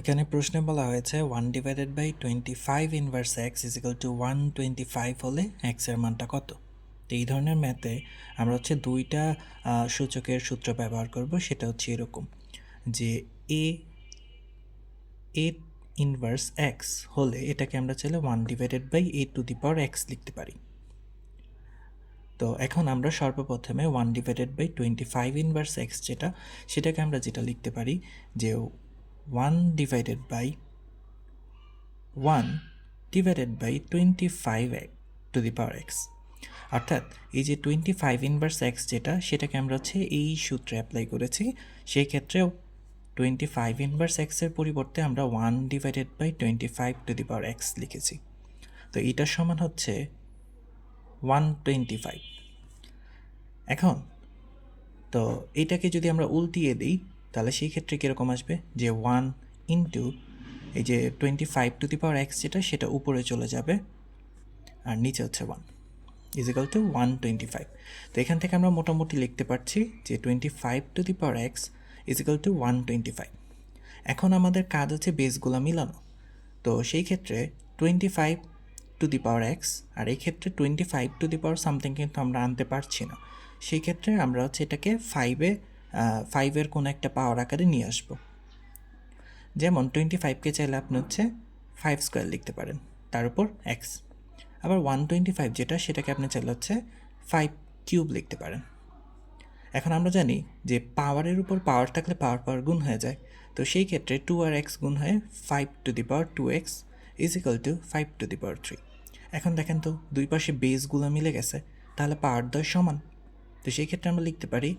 এখানে প্রশ্নে বলা হয়েছে 1/25 inverse x is equal to 125 হলে এক্সের মানটা কত। তো এই ধরনের ম্যাথে আমরা হচ্ছে দুইটা সূচকের সূত্র ব্যবহার করব। সেটা হচ্ছে এরকম যে এ ইনভার্স এক্স হলে এটাকে আমরা চাইলে 1/a⁴ এক্স লিখতে পারি। তো এখন আমরা সর্বপ্রথমে 1/25 ইনভার্স এক্স সেটাকে আমরা লিখতে পারি যে 1/1/25 এক্স, অর্থাৎ এই যে 25 ইনভার্স এক্স সেটাকে আমরা হচ্ছে এই সূত্রে অ্যাপ্লাই করেছি। সেই ক্ষেত্রে 25 ইনভার্স এক্সের পরিবর্তে আমরা 1/25 লিখেছি। তো এটার সমান হচ্ছে 125। এখন তো এটাকে যদি আমরা উল্টিয়ে দিই তাহলে সেই ক্ষেত্রে কীরকম আসবে যে 1 ইন্টু এই যে 25 সেটা উপরে চলে যাবে আর নিচে হচ্ছে 1 ইজ ইকাল টু 125। তো এখান থেকে আমরা মোটামুটি লিখতে পারছি যে 25 ইজ ইকাল টু 125। এখন আমাদের কাজ হচ্ছে বেসগুলো মিলানো। তো সেই ক্ষেত্রে 25 আর এই ক্ষেত্রে 25 সামথিং কিন্তু আমরা আনতে পারছি না। সেই ক্ষেত্রে আমরা হচ্ছে এটাকে 5-এর কোনো একটা পাওয়ার আকারে নিয়ে আসবো। যেমন 25কে চাইলে আপনি হচ্ছে 5 স্কোয়ার লিখতে পারেন, তার উপর এক্স। আবার 125 সেটাকে আপনি চাইলে হচ্ছে 5 কিউব লিখতে পারেন। এখন আমরা জানি যে পাওয়ারের উপর পাওয়ার থাকলে পাওয়ার গুণ হয়ে যায়। তো সেই ক্ষেত্রে 2 আর এক্স গুণ হয়ে 5^2x ইজ ইকাল টু 5^3। এখন দেখেন তো দুই পাশে বেসগুলো মিলে গেছে, তাহলে পাওয়ার দ্বয় সমান। তো সেই ক্ষেত্রে আমরা লিখতে পারি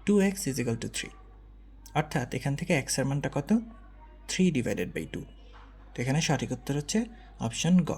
2x ইজ ইকাল টু 3, অর্থাৎ এখান থেকে এক্সের মানটা কত 3/2। তো এখানে সঠিক উত্তর হচ্ছে অপশন গ।